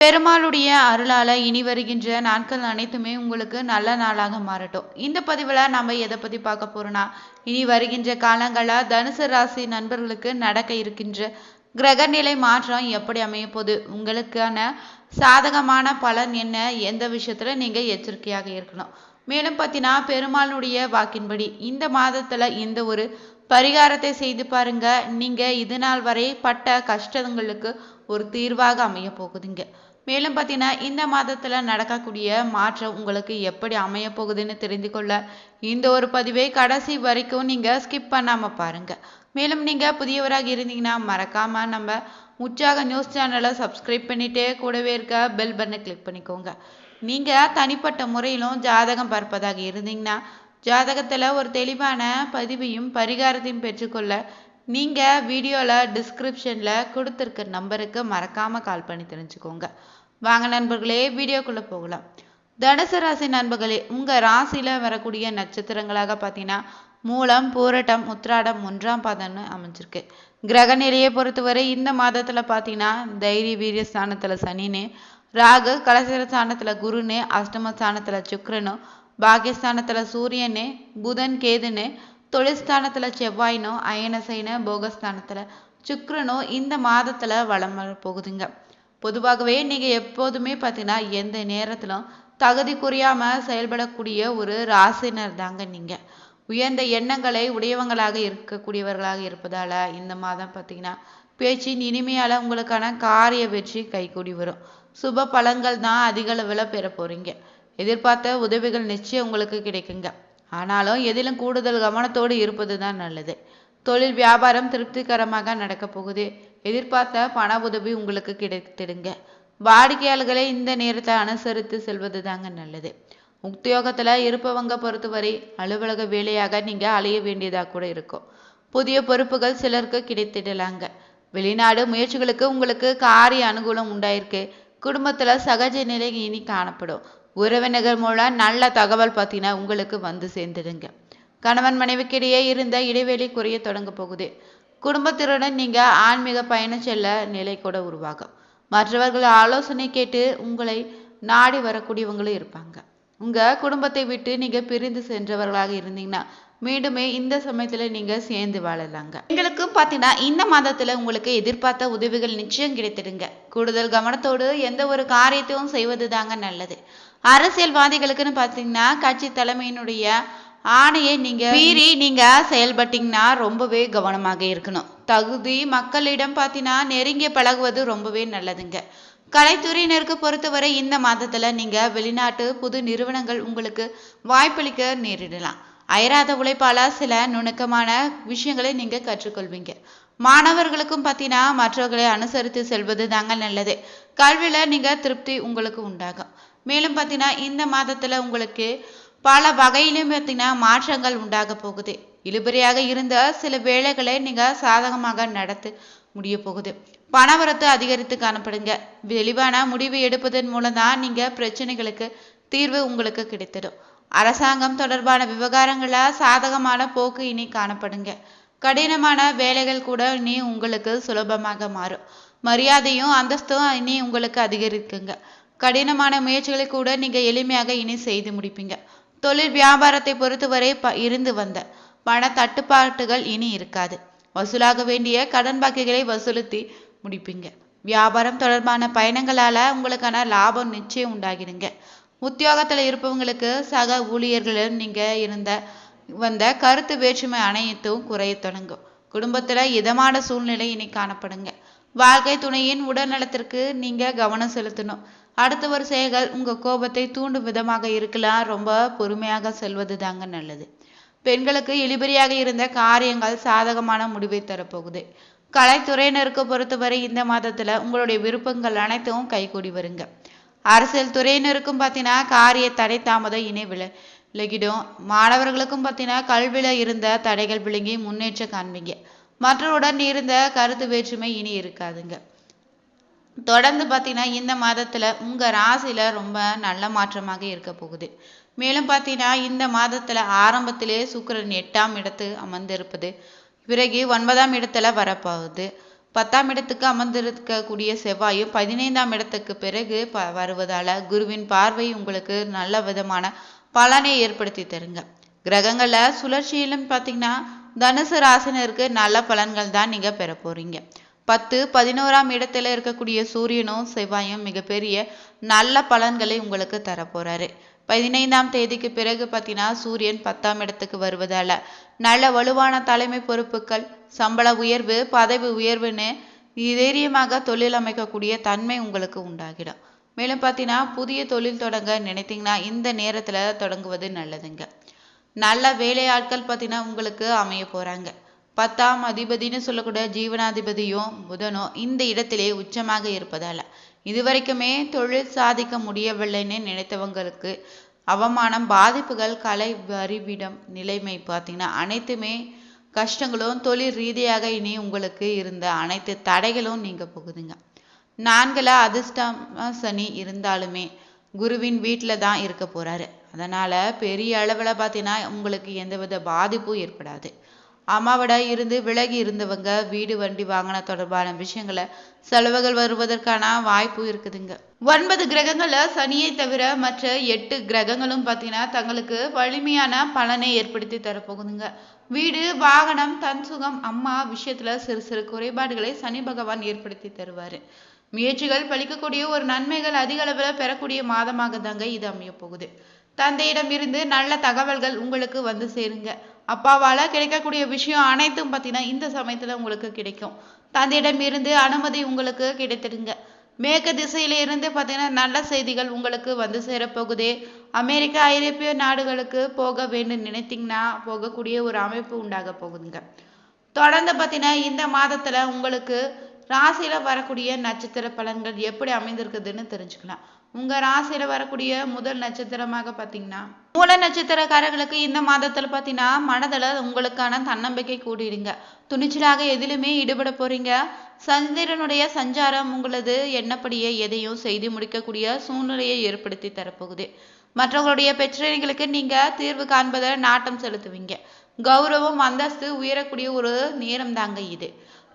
பெருமாளுடைய அருளால இனி வருகின்ற நாட்கள் அனைத்துமே உங்களுக்கு நல்ல நாளாக மாறட்டும். இந்த பதிவில் நம்ம எதை பற்றி பார்க்க போறோம்னா, இனி வருகின்ற காலங்களில் தனுசு ராசி நண்பர்களுக்கு நடக்க இருக்கின்ற கிரகநிலை மாற்றம் எப்படி அமைய போகுது, உங்களுக்கான சாதகமான பலன் என்ன, எந்த விஷயத்துல நீங்க எச்சரிக்கையாக இருக்கணும். மேலும் பார்த்தீங்கன்னா பெருமாளுடைய வாக்கின்படி இந்த மாதத்துல இந்த ஒரு பரிகாரத்தை செய்து பாருங்க. நீங்க இது நாள் வரை பட்ட கஷ்டங்களுக்கு ஒரு தீர்வாக அமைய போகுதுங்க. மேலும் பார்த்தீங்கன்னா இந்த மாதத்துல நடக்கக்கூடிய மாற்றம் உங்களுக்கு எப்படி அமைய போகுதுன்னு தெரிந்து கொள்ள இந்த ஒரு பதிவை கடைசி வரைக்கும் நீங்க ஸ்கிப் பண்ணாம பாருங்க. மேலும் நீங்க புதியவராக இருந்தீங்கன்னா மறக்காம நம்ம உற்சாக நியூஸ் சேனலை சப்ஸ்கிரைப் பண்ணிட்டே கூடவே இருக்க பெல் பட்டனை கிளிக் பண்ணிக்கோங்க. நீங்க தனிப்பட்ட முறையிலும் ஜாதகம் பார்ப்பதாக இருந்தீங்கன்னா ஜாதகத்துல ஒரு தெளிவான பதிவையும் பரிகாரத்தையும் பெற்றுக்கொள்ள நீங்க வீடியோல டிஸ்கிரிப்ஷன்ல கொடுத்திருக்க நம்பருக்கு மறக்காம கால் பண்ணி தெரிஞ்சுக்கோங்க. வாங்க நண்பர்களே, வீடியோக்குள்ள போகலாம். தனுசு ராசி நண்பர்களே, உங்க ராசியில வரக்கூடிய நட்சத்திரங்களாக பார்த்தீங்கன்னா மூலம், பூரட்டம், உத்திராடம், 1ஆம் பாதம்னு அமைஞ்சிருக்கு. கிரக நிலையை பொறுத்தவரை இந்த மாதத்துல பார்த்தீங்கன்னா தைரிய வீரிய ஸ்தானத்துல சனின்னு, ராகு கலசர ஸ்தானத்துல குருன்னு, அஷ்டம ஸ்தானத்துல சுக்கிரனும், பாகியஸ்தானத்துல சூரியனு, புதன் கேதுன்னு, தொழில்ஸ்தானத்துல செவ்வாயினும், அயனசைன போகஸ்தானத்துல சுக்கிரனும் இந்த மாதத்துல வளம் போகுதுங்க. பொதுவாகவே நீங்க எப்போதுமே பார்த்தீங்கன்னா எந்த நேரத்திலும் தகுதி குறையாம செயல்படக்கூடிய ஒரு ராசினர் தாங்க நீங்க. உயர்ந்த எண்ணங்களை உடையவங்களாக இருக்கக்கூடியவர்களாக இருப்பதால இந்த மாதம் பார்த்தீங்கன்னா பேச்சின் இனிமையால உங்களுக்கான காரிய வெற்றி கைகூடி வரும். சுப பலன்கள் தான் அதிக அளவில் பெற போறீங்க. எதிர்பார்த்த உதவிகள் நிச்சயம் உங்களுக்கு கிடைக்குங்க. ஆனாலும் எதிலும் கூடுதல் கவனத்தோடு இருப்பது தான் நல்லது. தொழில் வியாபாரம் திருப்திகரமாக நடக்க போகுது. எதிர்பார்த்த பண உதவி உங்களுக்கு கிடைத்திடுங்க. வாடிக்கையாளர்களை இந்த நேரத்தை அனுசரித்து செல்வது தாங்க நல்லது. உத்தியோகத்துல இருப்பவங்க பொறுத்தவரை அலுவலக வேலையாக நீங்க அலைய வேண்டியதா கூட இருக்கும். புதிய பொறுப்புகள் சிலருக்கு கிடைத்திடலாங்க. வெளிநாடு முயற்சிகளுக்கு உங்களுக்கு காரிய அனுகூலம் உண்டாயிருக்கு. குடும்பத்துல சகஜ நிலை இனி காணப்படும். உறவினர்கள் மூலம் நல்ல தகவல் பார்த்தீங்கன்னா உங்களுக்கு வந்து சேர்ந்துடுங்க. கணவன் மனைவிக்கிடையே இருந்த இடைவெளி குறைய தொடங்க போகுது. குடும்பத்தினருடன் நீங்க ஆன்மீக பயணம் செல்ல நிலை கூட உருவாகும். மற்றவர்கள் ஆலோசனை கேட்டு உங்களை நாடி வரக்கூடியவங்களும் இருப்பாங்க. உங்க குடும்பத்தை விட்டு நீங்க பிரிந்து சென்றவர்களாக இருந்தீங்கன்னா மீண்டுமே இந்த சமயத்துல நீங்க சேர்ந்து வாழலாங்க. எங்களுக்கும் பார்த்தீங்கன்னா இந்த மாதத்துல உங்களுக்கு எதிர்பார்த்த உதவிகள் நிச்சயம் கிடைத்திடுங்க. கூடுதல் கவனத்தோடு எந்த ஒரு காரியத்தையும் செய்வது தாங்க நல்லது. அரசியல்வாதிகளுக்குன்னு பார்த்தீங்கன்னா கட்சி தலைமையினுடைய ஆணையை நீங்க மீறி நீங்க செயல்பட்டீங்கன்னா ரொம்பவே கவனமாக இருக்கணும். தகுதி மக்களிடம் பார்த்தீங்கன்னா நெருங்கிய பழகுவது ரொம்பவே நல்லதுங்க. கலைத்துறையினருக்கு பொறுத்தவரை இந்த மாதத்துல நீங்க வெளிநாட்டு புது நிறுவனங்கள் உங்களுக்கு வாய்ப்பளிக்க நேரிடலாம். அயராத உழைப்பால சில நுணுக்கமான விஷயங்களை நீங்க கற்றுக்கொள்வீங்க. மாணவர்களுக்கும் பார்த்தீங்கன்னா மற்றவர்களை அனுசரித்து செல்வது தாங்க நல்லது. கல்வியில நீங்க திருப்தி உங்களுக்கு உண்டாகும். மேலும் பார்த்தீங்கன்னா இந்த மாதத்துல உங்களுக்கு பல வகையிலும் பார்த்தீங்கன்னா மாற்றங்கள் உண்டாக போகுது. இழுபறியாக இருந்த சில வேலைகளை நீங்க சாதகமாக நடத்த முடிய போகுது. பணவரத்து அதிகரித்து காணப்படுங்க. தெளிவான முடிவு எடுப்பதன் மூலம் தான் நீங்க பிரச்சனைகளுக்கு தீர்வு உங்களுக்கு கிடைத்திடும். அரசாங்கம் தொடர்பான விவகாரங்கள சாதகமான போக்கு இனி காணப்படுங்க. கடினமான வேலைகள் கூட இனி உங்களுக்கு சுலபமாக மாறும். மரியாதையும் அந்தஸ்தும் இனி உங்களுக்கு அதிகரிக்குங்க. கடினமான முயற்சிகளை கூட நீங்க எளிமையாக இனி செய்து முடிப்பீங்க. தொழில் வியாபாரத்தை பொறுத்தவரை இருந்து வந்த பண தட்டுப்பாட்டுகள் இனி இருக்காது. வசூலாக வேண்டிய கடன் பாக்கிகளை வசூலித்து முடிப்பீங்க. வியாபாரம் தொடர்பான பயணங்களால உங்களுக்கான லாபம் நிச்சயம் உண்டாகிடுங்க. உத்தியோகத்துல இருப்பவங்களுக்கு சக ஊழியர்களும் நீங்க வந்த கருத்து வேற்றுமை அனைத்தும் குறைய தொடங்கும். குடும்பத்துல இதமான சூழ்நிலை இனி காணப்படுங்க. வாழ்க்கை துணையின் உடல் நலத்திற்கு நீங்க கவனம் செலுத்தணும். அடுத்தவர் செயல்கள் உங்க கோபத்தை தூண்டும் விதமாக இருக்கலாம். ரொம்ப பொறுமையாக செல்வது தாங்க நல்லது. பெண்களுக்கு இழுபறியாக இருந்த காரியங்கள் சாதகமான முடிவை தரப்போகுது. கலைத்துறையினருக்கு பொறுத்தவரை இந்த மாதத்துல உங்களுடைய விருப்பங்கள் அனைத்தும் கைகூடி வருங்க. அரசியல் துறையினருக்கும் பார்த்தீங்கன்னா காரிய தடை தாமதம் இணை விலகிடும். மாணவர்களுக்கும் பார்த்தீங்கன்னா கல்வியில இருந்த தடைகள் விளங்கி முன்னேற்றம் காண்பீங்க. மற்றவருடன் இருந்த கருத்து வேற்றுமை இனி இருக்காதுங்க. தொடர்ந்து பார்த்தீங்கன்னா இந்த மாதத்துல உங்க ராசியில ரொம்ப நல்ல மாற்றமாக இருக்க போகுது. மேலும் பார்த்தீங்கன்னா இந்த மாதத்துல ஆரம்பத்திலே சுக்கிரன் 8ஆம் இடத்து அமர்ந்திருப்பது, பிறகு 9ஆம் இடத்துல வரப்போகுது. 10ஆம் இடத்துக்கு அமர்ந்திருக்கக்கூடிய செவ்வாயும் 15ஆம் இடத்துக்கு பிறகு வருவதால குருவின் பார்வை உங்களுக்கு நல்ல விதமான பலனை ஏற்படுத்தி தருங்க. கிரகங்கள சுழற்சியிலும் பார்த்தீங்கன்னா தனுசு ராசினருக்கு நல்ல பலன்கள் தான் நீங்க பெற போறீங்க. 10, 11ஆம் இடத்துல இருக்கக்கூடிய சூரியனும் செவ்வாயும் மிகப்பெரிய நல்ல பலன்களை உங்களுக்கு தர போறாரு. 15ஆம் தேதிக்கு பிறகு பார்த்தீங்கன்னா சூரியன் 10ஆம் இடத்துக்கு வருவதால நல்ல வலுவான தலைமை பொறுப்புகள், சம்பள உயர்வு, பதவி உயர்வுன்னு தைரியமாக தொழில் அமைக்கக்கூடிய தன்மை உங்களுக்கு உண்டாகிடும். மேலும் பார்த்தீங்கன்னா புதிய தொழில் தொடங்க நினைத்தீங்கன்னா இந்த நேரத்துல தொடங்குவது நல்லதுங்க. நல்ல வேலையாட்கள் பார்த்தீங்கன்னா உங்களுக்கு அமைய போறாங்க. 10ஆம் அதிபதினு சொல்லக்கூடிய ஜீவனாதிபதியும் புதனும் இந்த இடத்திலே உச்சமாக இருப்பதால இதுவரைக்குமே தொழில் சாதிக்க முடியவில்லைன்னு நினைத்தவங்களுக்கு அவமானம், பாதிப்புகள், கலை வரிவிடம் நிலைமை பார்த்தீங்கன்னா அனைத்துமே கஷ்டங்களும் தொழில் ரீதியாக இனி உங்களுக்கு இருந்த அனைத்து தடைகளும் நீங்க போகுதுங்க. 4ல அதிர்ஷ்டமா சனி இருந்தாலுமே குருவின் வீட்டில் தான் இருக்க போறாரு. அதனால பெரிய அளவில் பார்த்தீங்கன்னா உங்களுக்கு எந்தவித பாதிப்பும் ஏற்படாது. அம்மாவிட இருந்து விலகி இருந்தவங்க வீடு, வண்டி, வாகன தொடர்பான விஷயங்களை செலவுகள் வருவதற்கான வாய்ப்பு இருக்குதுங்க. 9 கிரகங்கள்ல சனியை தவிர மற்ற 8 கிரகங்களும் பார்த்தீங்கன்னா தங்களுக்கு வலிமையான பலனை ஏற்படுத்தி தரப்போகுதுங்க. வீடு, வாகனம், தன் சுகம், அம்மா விஷயத்துல சிறு சிறு குறைபாடுகளை சனி பகவான் ஏற்படுத்தி தருவாரு. முயற்சிகள் பலிக்கக்கூடிய ஒரு நன்மைகள் அதிக அளவில் பெறக்கூடிய மாதமாக தாங்க இது அமைய போகுது. தந்தையிடம் இருந்து நல்ல தகவல்கள் உங்களுக்கு வந்து சேருங்க. அப்பாவால கிடைக்கக்கூடிய விஷயம் அனைத்தும் பார்த்தீங்கன்னா இந்த சமயத்துல உங்களுக்கு கிடைக்கும். தந்தையிடம் இருந்து அனுமதி உங்களுக்கு கிடைத்திடுங்க. மேற்கு திசையில இருந்து பார்த்தீங்கன்னா நல்ல செய்திகள் உங்களுக்கு வந்து சேரப்போகுது. அமெரிக்கா, ஐரோப்பிய நாடுகளுக்கு போக வேண்டும் நினைத்தீங்கன்னா போகக்கூடிய ஒரு அமைப்பு உண்டாக போகுதுங்க. தொடர்ந்து பார்த்தீங்கன்னா இந்த மாதத்துல உங்களுக்கு ராசியில வரக்கூடிய நட்சத்திர பலன்கள் எப்படி அமைந்திருக்குதுன்னு தெரிஞ்சுக்கலாம். உங்க ராசியில வரக்கூடிய முதல் நட்சத்திரமாக பார்த்தீங்கன்னா மூல நட்சத்திரக்காரர்களுக்கு இந்த மாதத்துல பார்த்தீங்கன்னா மனதில் உங்களுக்கான தன்னம்பிக்கை கூடிடுங்க. துணிச்சலாக எதிலுமே ஈடுபட போறீங்க. சந்திரனுடைய சஞ்சாரம் உங்களது எண்ணப்படியே எதையும் செய்து முடிக்கக்கூடிய சூழ்நிலையை ஏற்படுத்தி தரப்போகுது. மற்றவங்களுடைய பிரச்சனைகளுக்கு நீங்க தீர்வு காண்பதை நாட்டம் செலுத்துவீங்க. கௌரவம், அந்தஸ்து உயரக்கூடிய ஒரு நேரம் தாங்க இது.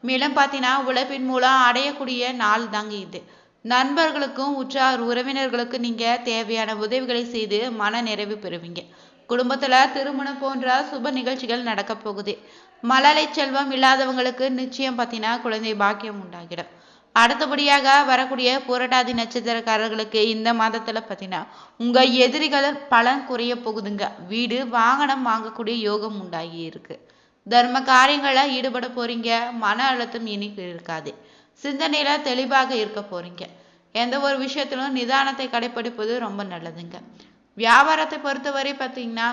மேலும் பார்த்தீங்கன்னா உழைப்பின் மூலம் அடையக்கூடிய நாள் தாங்க இது. நண்பர்களுக்கும் உற்றார் உறவினர்களுக்கு நீங்க தேவையான உதவிகளை செய்து மன நிறைவு பெறுவீங்க. குடும்பத்துல திருமணம் போன்ற சுப நிகழ்ச்சிகள் நடக்க போகுது. மழலை செல்வம் இல்லாதவங்களுக்கு நிச்சயம் பார்த்தீங்கன்னா குழந்தை பாக்கியம் உண்டாகிடும். அடுத்தபடியாக வரக்கூடிய புரட்டாதி நட்சத்திரக்காரர்களுக்கு இந்த மாதத்துல பார்த்தீங்கன்னா உங்க எதிரிகள் பலன் குறைய போகுதுங்க. வீடு, வாகனம் வாங்கக்கூடிய யோகம் உண்டாகி இருக்கு. தர்ம காரியங்களை ஈடுபட போறீங்க. மன அழுத்தம் இனி இருக்காது. சிந்தனையில தெளிவாக இருக்க போறீங்க. எந்த ஒரு விஷயத்திலும் நிதானத்தை கடைபிடிப்பது ரொம்ப நல்லதுங்க. வியாபாரத்தை பொறுத்தவரை பார்த்தீங்கன்னா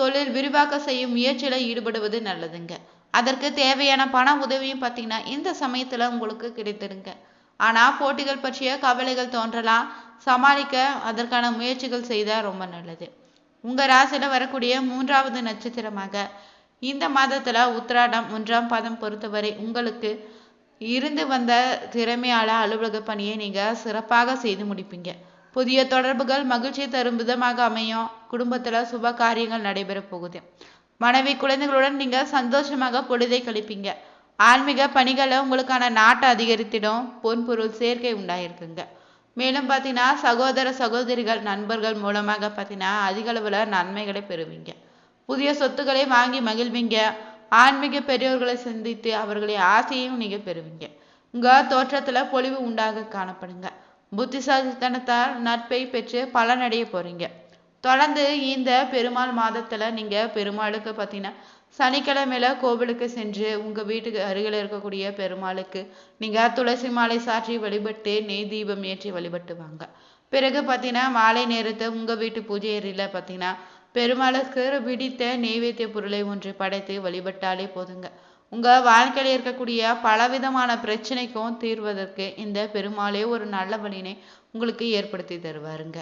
தொழில் விரிவாக்க செய்யும் முயற்சியில ஈடுபடுவது நல்லதுங்க. அதற்கு தேவையான பண உதவியும் பார்த்தீங்கன்னா இந்த சமயத்துல உங்களுக்கு கிடைத்திருங்க. ஆனா போட்டிகள் பற்றிய கவலைகள் தோன்றலாம். சமாளிக்க அதற்கான முயற்சிகள் செய்தா ரொம்ப நல்லது. உங்க ராசியில வரக்கூடிய 3வது நட்சத்திரமாக இந்த மாதத்துல உத்திராடம் 1ஆம் பாதம் பொறுத்தவரை உங்களுக்கு இருந்து வந்த திறமையால அலுவலக பணியை நீங்க சிறப்பாக செய்து முடிப்பீங்க. புதிய தொடர்புகள் மகிழ்ச்சி தரும் விதமாக அமையும். குடும்பத்துல சுப காரியங்கள் நடைபெற போகுது. மனைவி, குழந்தைகளுடன் நீங்க சந்தோஷமாக பொழுதை கழிப்பீங்க. ஆன்மீக பணிகளை உங்களுக்கான நாட்டை அதிகரித்திடும். பொன்பொருள் சேர்க்கை உண்டாயிருக்குங்க. மேலும் பார்த்தீங்கன்னா சகோதர சகோதரிகள், நண்பர்கள் மூலமாக பார்த்தீங்கன்னா அதிக அளவுல நன்மைகளை பெறுவீங்க. புதிய சொத்துக்களை வாங்கி மகிழ்வீங்க. ஆன்மீக பெரியோர்களை சந்தித்து அவர்களை ஆசையையும் நீங்க பெறுவீங்க. உங்க தோற்றத்துல பொலிவு உண்டாக காணப்படுங்க. புத்திசாலித்தனத்தால் நட்பை பெற்று பலனடைய போறீங்க. தொடர்ந்து இந்த பெருமாள் மாதத்துல நீங்க பெருமாளுக்கு பார்த்தீங்கன்னா சனிக்கிழமையில கோவிலுக்கு சென்று உங்க வீட்டுக்கு அருகில் இருக்கக்கூடிய பெருமாளுக்கு நீங்க துளசி மாலை சாற்றி வழிபட்டு நெய் தீபம் ஏற்றி வழிபட்டு வாங்க. பிறகு பார்த்தீங்கன்னா மாலை நேரத்தை உங்க வீட்டு பூஜை அறையில பார்த்தீங்கன்னா பெருமாளுக்கு பிடித்த நெய்வேத்திய பொருளை ஒன்று படைத்து வழிபட்டாலே போதுங்க. உங்க வாழ்க்கையில இருக்கக்கூடிய பலவிதமான பிரச்சனைக்கும் தீர்வதற்கு இந்த பெருமாளே ஒரு நல்ல வழியினை உங்களுக்கு ஏற்படுத்தி தருவாருங்க.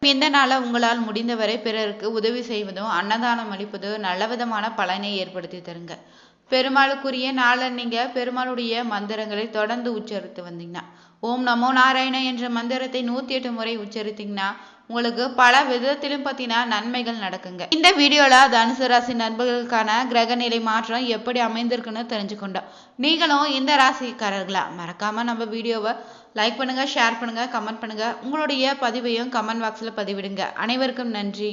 இந்த நாள உங்களால் முடிந்தவரை பிறருக்கு உதவி செய்வதும் அன்னதானம் அளிப்பதும் நல்ல விதமான பலனை ஏற்படுத்தி தருங்க. பெருமாளுக்குரிய நாள நீங்க பெருமாளுடைய மந்திரங்களை தொடர்ந்து உச்சரித்து வந்தீங்கன்னா ஓம் நமோ நாராயண என்ற மந்திரத்தை 108 முறை உச்சரித்தீங்கன்னா உங்களுக்கு பல விதத்திலும் பார்த்தீங்கன்னா நன்மைகள் நடக்குங்க. இந்த வீடியோல தனுசு ராசி நண்பர்களுக்கான கிரக நிலை மாற்றம் எப்படி அமைந்திருக்குன்னு தெரிஞ்சுக்கொண்டோம். நீங்களும் இந்த ராசிக்காரர்களா மறக்காம நம்ம வீடியோவை லைக் பண்ணுங்க, ஷேர் பண்ணுங்க, கமெண்ட் பண்ணுங்க. உங்களுடைய பதிவையும் கமெண்ட் பாக்ஸ்ல பதிவிடுங்க. அனைவருக்கும் நன்றி.